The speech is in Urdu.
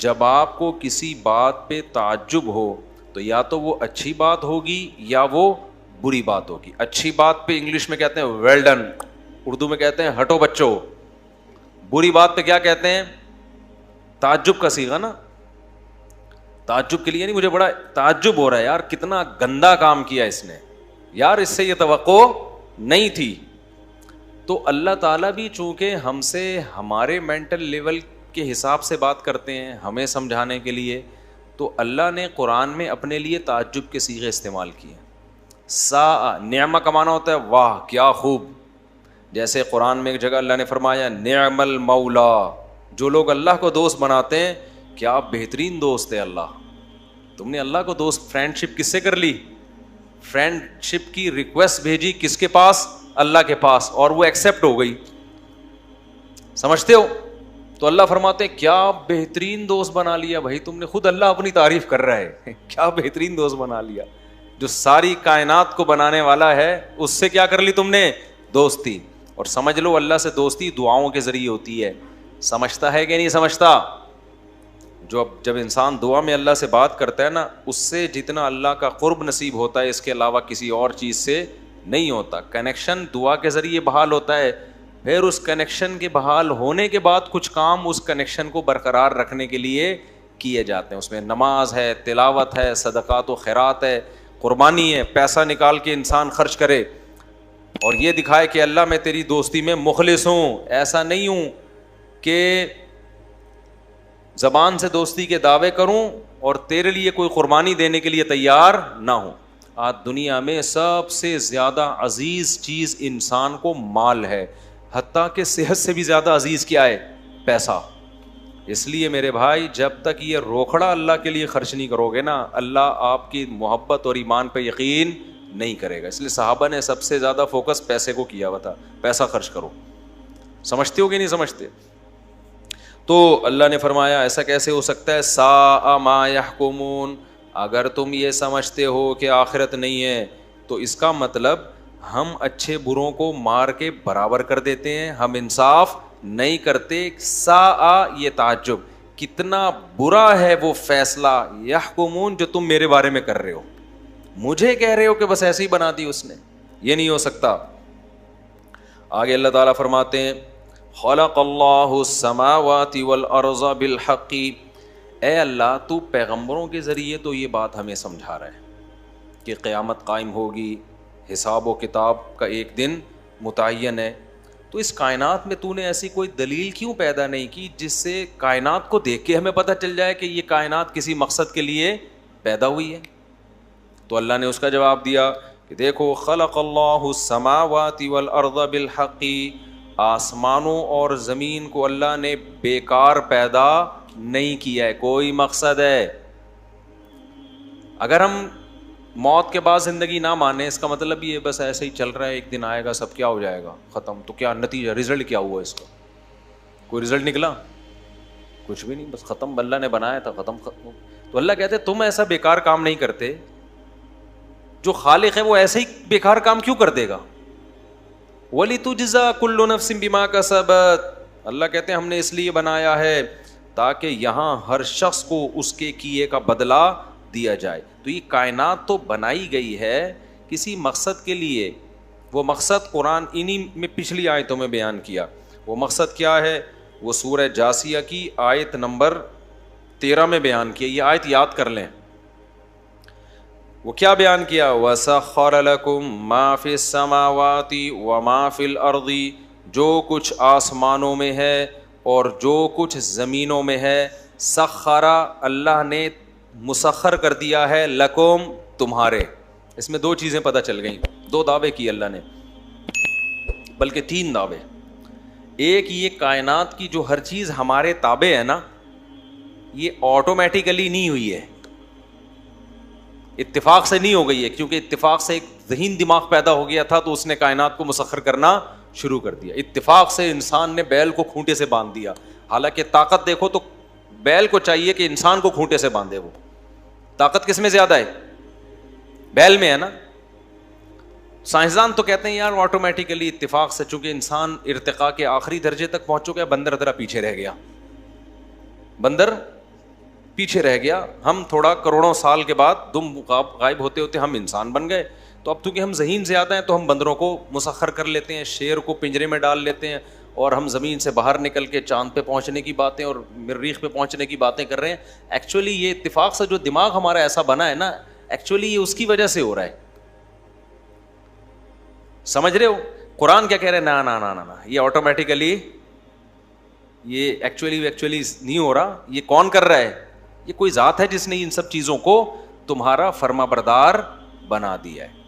جب آپ کو کسی بات پہ تعجب ہو تو یا تو وہ اچھی بات ہوگی یا وہ بری بات ہوگی. اچھی بات پہ انگلش میں کہتے ہیں ویل ڈن, اردو میں کہتے ہیں ہٹو بچو. بری بات پہ کیا کہتے ہیں؟ تعجب کا صیغہ نا. تعجب کے لیے نہیں, مجھے بڑا تعجب ہو رہا ہے یار, کتنا گندا کام کیا اس نے یار, اس سے یہ توقع نہیں تھی. تو اللہ تعالیٰ بھی چونکہ ہم سے ہمارے مینٹل لیول کے حساب سے بات کرتے ہیں ہمیں سمجھانے کے لیے, تو اللہ نے قرآن میں اپنے لیے تعجب کے صیغے استعمال کیے. سا نعمہ کا معنی ہوتا ہے واہ کیا خوب. جیسے قرآن میں ایک جگہ اللہ نے فرمایا نعم المولا, جو لوگ اللہ کو دوست بناتے ہیں کیا بہترین دوست ہے اللہ. تم نے اللہ کو دوست, فرینڈ شپ کس سے کر لی؟ فرینڈ شپ کی ریکویسٹ بھیجی کس کے پاس؟ اللہ کے پاس, اور وہ ایکسیپٹ ہو گئی. سمجھتے ہو؟ تو اللہ فرماتے ہیں کیا بہترین دوست بنا لیا بھائی تم نے. خود اللہ اپنی تعریف کر رہا ہے کیا بہترین دوست بنا لیا. جو ساری کائنات کو بنانے والا ہے اس سے کیا کر لی تم نے؟ دوستی. اور سمجھ لو اللہ سے دوستی دعاؤں کے ذریعے ہوتی ہے. سمجھتا ہے کہ نہیں سمجھتا؟ جب انسان دعا میں اللہ سے بات کرتا ہے نا, اس سے جتنا اللہ کا قرب نصیب ہوتا ہے اس کے علاوہ کسی اور چیز سے نہیں ہوتا. کنیکشن دعا کے ذریعے بحال ہوتا ہے, پھر اس کنیکشن کے بحال ہونے کے بعد کچھ کام اس کنیکشن کو برقرار رکھنے کے لیے کیے جاتے ہیں. اس میں نماز ہے, تلاوت ہے, صدقات و خیرات ہے, قربانی ہے, پیسہ نکال کے انسان خرچ کرے اور یہ دکھائے کہ اللہ میں تیری دوستی میں مخلص ہوں. ایسا نہیں ہوں کہ زبان سے دوستی کے دعوے کروں اور تیرے لیے کوئی قربانی دینے کے لیے تیار نہ ہوں. آج دنیا میں سب سے زیادہ عزیز چیز انسان کو مال ہے, حتیٰ کہ صحت سے بھی زیادہ عزیز کیا ہے؟ پیسہ. اس لیے میرے بھائی جب تک یہ روکھڑا اللہ کے لیے خرچ نہیں کرو گے نا, اللہ آپ کی محبت اور ایمان پہ یقین نہیں کرے گا. اس لیے صحابہ نے سب سے زیادہ فوکس پیسے کو کیا ہوا تھا, پیسہ خرچ کرو. سمجھتے ہو کہ نہیں سمجھتے؟ تو اللہ نے فرمایا ایسا کیسے ہو سکتا ہے؟ ساء ما یحکمون, اگر تم یہ سمجھتے ہو کہ آخرت نہیں ہے تو اس کا مطلب ہم اچھے بروں کو مار کے برابر کر دیتے ہیں, ہم انصاف نہیں کرتے. ساء یہ تعجب, کتنا برا ہے وہ فیصلہ, یحکمون جو تم میرے بارے میں کر رہے ہو, مجھے کہہ رہے ہو کہ بس ایسے ہی بنا دی اس نے. یہ نہیں ہو سکتا. آگے اللہ تعالیٰ فرماتے ہیں خلق اللہ السماوات والارض بالحق, اے اللہ تو پیغمبروں کے ذریعے تو یہ بات ہمیں سمجھا رہا ہے کہ قیامت قائم ہوگی, حساب و کتاب کا ایک دن متعین ہے. تو اس کائنات میں تو نے ایسی کوئی دلیل کیوں پیدا نہیں کی جس سے کائنات کو دیکھ کے ہمیں پتہ چل جائے کہ یہ کائنات کسی مقصد کے لیے پیدا ہوئی ہے؟ تو اللہ نے اس کا جواب دیا کہ دیکھو خلق اللہ السماوات والارض بالحق, آسمانوں اور زمین کو اللہ نے بیکار پیدا نہیں کیا ہے, کوئی مقصد ہے. اگر ہم موت کے بعد زندگی نہ مانیں اس کا مطلب یہ بس ایسے ہی چل رہا ہے, ایک دن آئے گا سب کیا ہو جائے گا ختم. تو کیا نتیجہ, رزلٹ کیا ہوا اس کا؟ کوئی رزلٹ نکلا؟ کچھ بھی نہیں, بس ختم. اللہ نے بنایا تھا ختم. تو اللہ کہتے تم ایسا بیکار کام نہیں کرتے, جو خالق ہے وہ ایسے ہی بیکار کام کیوں کر دے گا؟ وَلِتُجْزَى كُلُّ نَفْسٍ بِمَا كَسَبَتْ, اللہ کہتے ہیں ہم نے اس لیے بنایا ہے تاکہ یہاں ہر شخص کو اس کے کیے کا بدلہ دیا جائے. تو یہ کائنات تو بنائی گئی ہے کسی مقصد کے لیے. وہ مقصد قرآن انہی میں پچھلی آیتوں میں بیان کیا. وہ مقصد کیا ہے؟ وہ سورہ جاسیہ کی آیت نمبر 13 میں بیان کیا. یہ آیت یاد کر لیں. وہ کیا بیان کیا؟ وَسَخَّرَ لَكُم مَّا فِي السَّمَاوَاتِ وَمَا فِي الْأَرْضِ, جو کچھ آسمانوں میں ہے اور جو کچھ زمینوں میں ہے. سخر, اللہ نے مسخر کر دیا ہے, لکم, تمہارے. اس میں دو چیزیں پتہ چل گئیں, دو دعوے کی اللہ نے, بلکہ تین دعوے. ایک یہ کائنات کی جو ہر چیز ہمارے تابع ہے نا, یہ آٹومیٹیکلی نہیں ہوئی ہے, اتفاق سے نہیں ہو گئی ہے, کیونکہ اتفاق سے ایک ذہین دماغ پیدا ہو گیا تھا تو اس نے کائنات کو مسخر کرنا شروع کر دیا. اتفاق سے انسان نے بیل کو کھونٹے سے باندھ دیا, حالانکہ طاقت دیکھو تو بیل کو چاہیے کہ انسان کو کھونٹے سے باندھے. وہ طاقت کس میں زیادہ ہے؟ بیل میں ہے نا. سائنسدان تو کہتے ہیں یار آٹومیٹیکلی اتفاق سے, چونکہ انسان ارتقاء کے آخری درجے تک پہنچ چکا ہے, بندر ذرا پیچھے رہ گیا. بندر پیچھے رہ گیا. ہم تھوڑا کروڑوں سال کے بعد تم غائب ہوتے ہوتے ہم انسان بن گئے. تو اب چونکہ ہم ذہین زیادہ ہیں تو ہم بندروں کو مسخر کر لیتے ہیں, شیر کو پنجرے میں ڈال لیتے ہیں, اور ہم زمین سے باہر نکل کے چاند پہ پہنچنے کی باتیں اور مریخ پہ پہنچنے کی باتیں کر رہے ہیں. ایکچولی یہ اتفاق سے جو دماغ ہمارا ایسا بنا ہے نا, ایکچولی یہ اس کی وجہ سے ہو رہا ہے. سمجھ رہے ہو؟ قرآن کیا کہہ رہے ہیں؟ نا نا نا نا, یہ آٹومیٹیکلی یہ ایکچولی نہیں ہو رہا. یہ کون کر رہا ہے؟ یہ کوئی ذات ہے جس نے ان سب چیزوں کو تمہارا فرما بردار بنا دیا ہے.